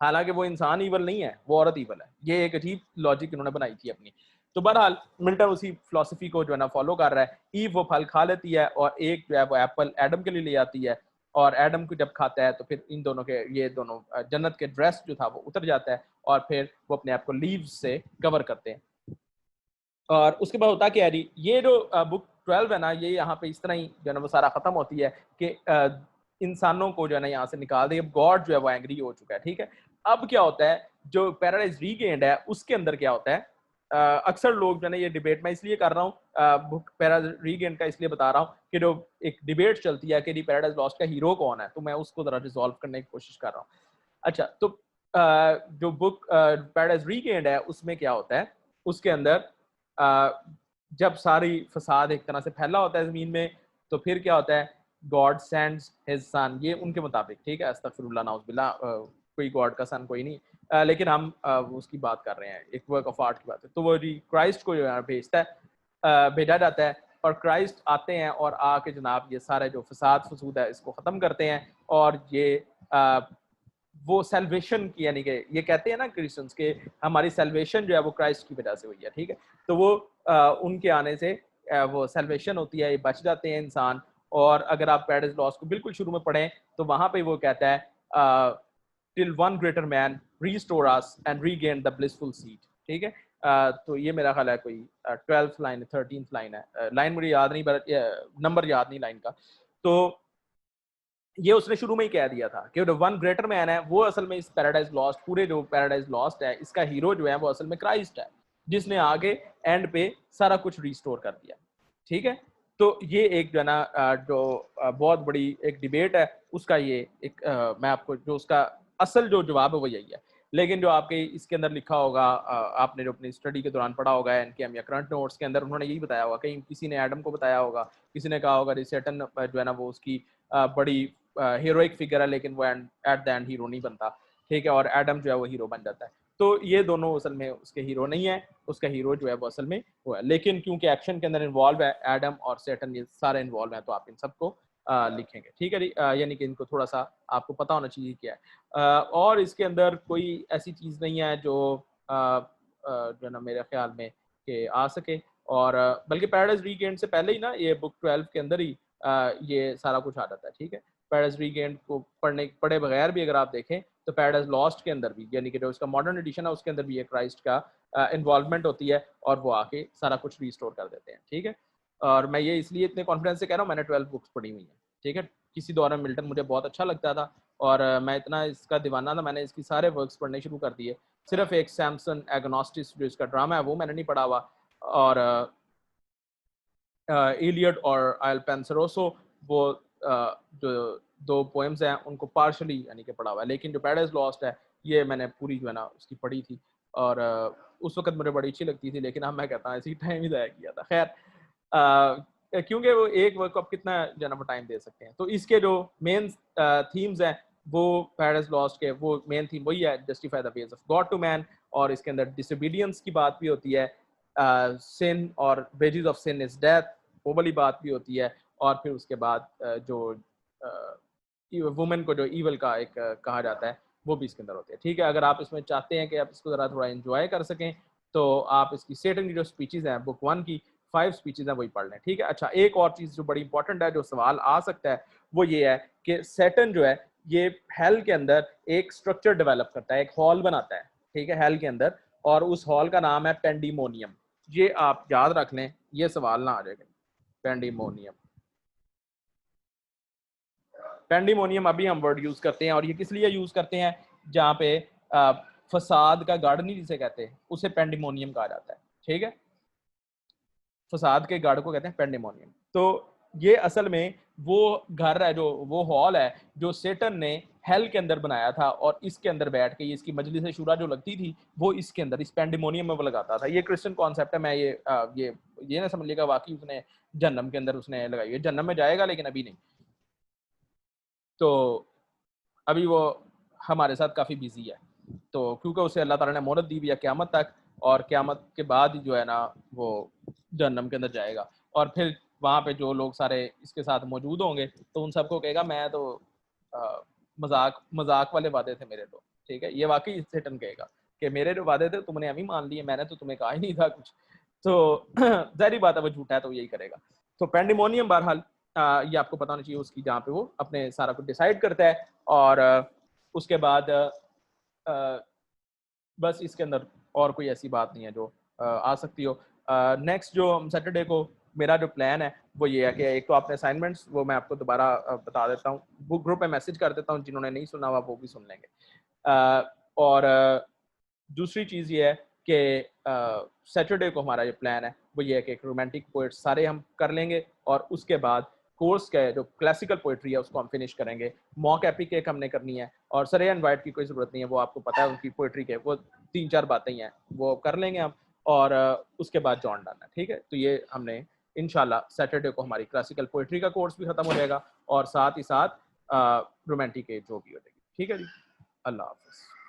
Speaker 1: हालांकि वो इंसान ईवल नहीं है, वो औरत ईवल है। ये एक अजीब लॉजिक इन्होंने बनाई थी अपनी। तो बहरहाल मिल्टन उसी फिलॉसफी को जो है ना फॉलो कर रहा है। ईव वो फल खा लेती है और एक जो है वो एप्पल एडम के लिए ले आती है, और एडम को जब खाता है तो फिर इन दोनों के ये दोनों जन्नत के ड्रेस जो था वो उतर जाता है और फिर वो अपने आप को लीव्स से कवर करते हैं। और उसके बाद होता क्या है जी, ये जो बुक 12 है ना, ये यहाँ पे इस तरह ही जो है ना वो सारा खत्म होती है कि इंसानों को जो है ना यहाँ से निकाल दे। अब गॉड जो है वो एंग्री हो चुका है, ठीक है। अब क्या होता है, जो पैराडाइज रीगेन्ड है उसके अंदर क्या होता है, अक्सर लोग जो है ना, ये डिबेट मैं इसलिए कर रहा हूँ, बुक पैराडाइज रीगेन्ड का इसलिए बता रहा हूँ कि जो एक डिबेट चलती है कि पैराडाइज लॉस्ट का हीरो कौन है, तो मैं उसको जरा रिजॉल्व करने की कोशिश कर रहा हूँ। अच्छा, तो जो बुक पैराडाइज रीगेन्ड है उसमें क्या होता है, उसके अंदर जब सारी फसाद एक तरह से फैला होता है ज़मीन में, तो फिर क्या होता है, गॉड सेंड्स हिज सन, ये उनके मुताबिक, ठीक है, अस्तगफिरुल्लाह नाउज़ुबिल्लाह, कोई गॉड का सन कोई नहीं, लेकिन हम उसकी बात कर रहे हैं, एक वर्क ऑफ आर्ट की बात है। तो वो जी क्राइस्ट को जो है भेजता है, भेजा जाता है, और क्राइस्ट आते हैं और आके जनाब ये सारे जो फसाद फसूद है इसको ख़त्म करते हैं। और ये वो सेल्वेशन की, यानी कि ये कहते हैं ना क्रिश्चियंस के, हमारी सेल्वेशन जो है वो क्राइस्ट की वजह से हुई है, ठीक है। तो वो उनके आने से वो सेल्वेशन होती है, ये बच जाते हैं इंसान। और अगर आप पैराडाइज लॉस्ट को बिल्कुल शुरू में पढ़ें तो वहां पे वो कहता है till one greater man restore us and regain the blissful seat, ठीक है। तो ये मेरा ख्याल है कोई 12th लाइन 13th लाइन है, लाइन मुझे याद नहीं, नंबर याद नहीं लाइन का। तो ये उसने शुरू में ही कह दिया था कि जो वन ग्रेटर मैन है वो असल में इस पैराडाइज लॉस्ट, पूरे जो पैराडाइज लॉस्ट है इसका हीरो जो है वो असल में क्राइस्ट है, जिसने आगे एंड पे सारा कुछ रिस्टोर कर दिया, ठीक है। तो ये एक जो है ना जो बहुत बड़ी एक डिबेट है, उसका ये एक मैं आपको जो उसका असल जो जवाब है वो यही है। लेकिन जो आपके इसके अंदर लिखा होगा, आपने जो अपनी स्टडी के दौरान पढ़ा होगा एनकेएम या करंट नोट्स के अंदर, उन्होंने यही बताया होगा, कहीं किसी ने एडम को बताया होगा, किसी ने कहा होगा सेटन जो है ना वो उसकी बड़ी हीरोइक फिगर है, लेकिन वो एट द एंड हीरो नहीं बनता, ठीक है, और एडम जो है वो हीरो बन जाता है। तो ये दोनों असल में उसके हीरो नहीं है, उसका हीरो जो है वो असल में वो है। लेकिन क्योंकि एक्शन के अंदर इन्वॉल्व है एडम और सेटन, ये सारे इन्वॉल्व हैं, तो आप इन सबको लिखेंगे, ठीक है जी। यानी कि इनको थोड़ा सा आपको पता होना चाहिए क्या है। और इसके अंदर कोई ऐसी चीज़ नहीं है जो जो है ना मेरे ख्याल में कि आ सके। और बल्कि पैराडाइज रीगेन्ड से पहले ही ना ये बुक 12 के अंदर ही ये सारा कुछ आ जाता है, ठीक है। पैराडाइज रीगेन्ड को पढ़े बगैर भी अगर आप देखें तो पैराडाइज लॉस्ट के अंदर भी, यानी कि जो इसका मॉडर्न एडिशन है उसके अंदर भी ये क्राइस्ट का इन्वॉल्वमेंट होती है और वो आके सारा कुछ रीस्टोर कर देते हैं, ठीक है। और मैं ये इसलिए इतने कॉन्फिडेंस से कह रहा हूँ, मैंने 12 बुक्स पढ़ी हुई हैं, ठीक है। किसी दौर में मिल्टन मुझे बहुत अच्छा लगता था और मैं इतना इसका दीवाना था, मैंने इसकी सारे वर्क्स पढ़ने शुरू कर दिए। सिर्फ एक सैमसन एग्नोस्टिस जो इसका ड्रामा है वो मैंने नहीं पढ़ा हुआ, और इलियड और आयल पेंसरोसो, वो जो दो पोएम्स हैं उनको पार्शली यानी कि पढ़ा हुआ है। लेकिन जो पैराडाइज लॉस्ट है ये मैंने पूरी जो है ना उसकी पढ़ी थी, और उस वक्त मुझे बड़ी अच्छी लगती थी, लेकिन अब मैं कहता हूँ इसी टाइम ही ज़ाया किया था। खैर, क्योंकि वो एक वर्क को आप कितना जो है ना टाइम दे सकते हैं। तो इसके जो मेन थीम्स हैं वो पैराडाइज लॉस्ट के, वो मेन थीम वही है, justify the ways of God to man, और इसके अंदर डिसोबीडियंस की बात भी होती है, सिन और wages of sin is death, वो वाली बात भी होती है। और फिर उसके बाद जो वुमेन को जो ईवल का एक कहा जाता है वो भी इसके अंदर होते हैं, ठीक है। अगर आप इसमें चाहते हैं कि आप इसको ज़रा थोड़ा एंजॉय कर सकें तो आप इसकी सेटन की जो स्पीचेज़ हैं बुक 1 की 5 स्पीचेज़ हैं वही पढ़ लें, ठीक है। अच्छा, एक और चीज़ जो बड़ी इंपॉर्टेंट है, जो सवाल आ सकता है, वो ये है कि सेटन जो है ये हेल के अंदर एक स्ट्रक्चर डेवलप करता है, एक हॉल बनाता है, ठीक है, हेल के अंदर, और उस हॉल का नाम है पेंडिमोनियम। ये आप याद रख लें, ये सवाल ना आ जाएगा। पेंडिमोनियम, पेंडिमोनियम अभी हम वर्ड यूज करते हैं, और ये किस लिए यूज करते हैं, जहाँ पे फसाद का गार्डनिंग जिसे कहते हैं उसे पेंडिमोनियम कहा जाता है, ठीक है। फसाद के गार्ड को कहते हैं पेंडिमोनियम। तो ये असल में वो घर है, जो वो हॉल है जो सेटन ने हेल के अंदर बनाया था, और इसके अंदर बैठ के ये इसकी मजलिस शुरा जो लगती थी वो इसके अंदर इस पेंडिमोनियम में वो लगाता था। ये क्रिश्चियन कॉन्सेप्ट है, मैं ये ना समझ लिएगा वाकई उसने जन्नम के अंदर उसने लगाई है, जन्नम में जाएगा लेकिन अभी नहीं। तो अभी वो हमारे साथ काफ़ी बिज़ी है। तो क्योंकि उसे अल्लाह ताला ने मोहलत दी हुई है क़यामत तक, और क़यामत के बाद जो है ना वो जहन्नम के अंदर जाएगा। और फिर वहाँ पे जो लोग सारे इसके साथ मौजूद होंगे, तो उन सबको कहेगा मैं तो मज़ाक मज़ाक वाले वादे थे मेरे तो, ठीक है? ये वाक़ई सेटन कहेगा कि मेरे जो वादे थे तुमने अभी मान लिए, मैंने तो तुम्हें कहा ही नहीं था कुछ। तो ज़ाहिर-सी बात है वो झूठा है तो यही करेगा। तो पैंडेमोनियम बहरहाल ये आपको पता होना चाहिए उसकी, जहाँ पे वो अपने सारा कुछ डिसाइड करता है। और उसके बाद बस इसके अंदर और कोई ऐसी बात नहीं है जो आ सकती हो। नेक्स्ट जो सैटरडे को मेरा जो प्लान है वो ये है कि एक तो आपने असाइनमेंट्स वो मैं आपको दोबारा बता देता हूँ, वो ग्रुप में मैसेज कर देता हूँ, जिन्होंने नहीं सुना हुआ वो भी सुन लेंगे। और दूसरी चीज़ ये है कि सैटरडे को हमारा जो प्लान है वो ये है कि एक रोमांटिक पोएट सारे हम कर लेंगे, और उसके बाद कोर्स का जो क्लासिकल पोएट्री है उसको हम फिनिश करेंगे। मॉक एपिक एक हमने करनी है, और सरे एंड वाइट की कोई ज़रूरत नहीं है, वो आपको पता है उनकी पोएट्री के वो 3-4 बातें ही हैं, वो कर लेंगे हम। और उसके बाद जॉन डन है, ठीक है? तो ये हमने इंशाल्लाह सैटरडे को हमारी क्लासिकल पोएट्री का कोर्स भी खत्म हो जाएगा, और साथ ही साथ रोमांटिक एज जो भी हो जाएगी। ठीक है जी? अल्लाह हाफ़िज़।